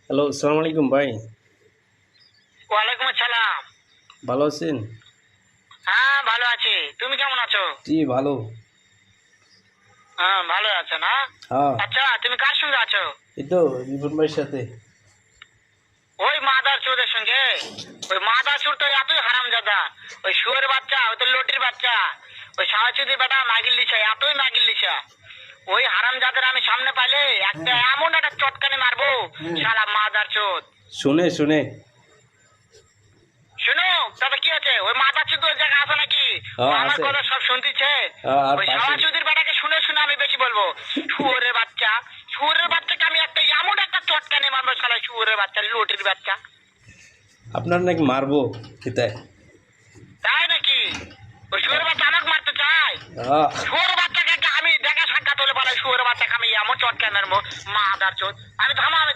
Hello, আসসালামু আলাইকুম ভাই। ওয়ালাইকুম আসসালাম। ভালো আছেন? হ্যাঁ, ভালো আছি। তুমি কেমন আছো? জি, ভালো। হ্যাঁ, ভালো আছো না? হ্যাঁ, আচ্ছা, তুমি কার সঙ্গে আছো? এই তো রিপন ভাইয়ের সাথে। ওই মাদার চোদের সঙ্গে? ওই মাদার চোর তো এতই হারামজাদা। ওই শুয়োর বাচ্চা, ওই তো লটির বাচ্চা, ওই সাহাচুদি বেটা মাগিল লিসা, এতই মাগিল লিসা। ওই হারামজাদার আমি সামনে পাইলে একটা এমন একটা চটকানি মারবো, শালা মাদার চোদ। শুনে শুনে। শুনো, তবে কি আছে? ওই মাদার চোদ ওই জায়গায় আছে নাকি? ও হ্যাঁ, আমার আছে। কথা সব শুনতিছে। আর ওই পাশে। সাহাচুদির বেটাকে শুনে শুনে আমি বেশি বলবো। শুয়োরের বাচ্চা, শুয়োরের বাচ্চাকে আমি একটা এমন একটা চটকানি মারবো, শালা শুয়োরের বাচ্চা, লটির বাচ্চা। আপনার নাকি মারবো কিতায়? তাই নাকি? ওই শুয়োরের বাচ্চা আমাকে মারতে চায়? হ্যাঁ। শুয়োরের বাচ্চাকে আমি দেখা সাক্ষাৎ হলে বলে শুয়োরের বাচ্চাকে আমি এমন চটকানি মারবো, মাদার চোদ। আমি থামা, আমি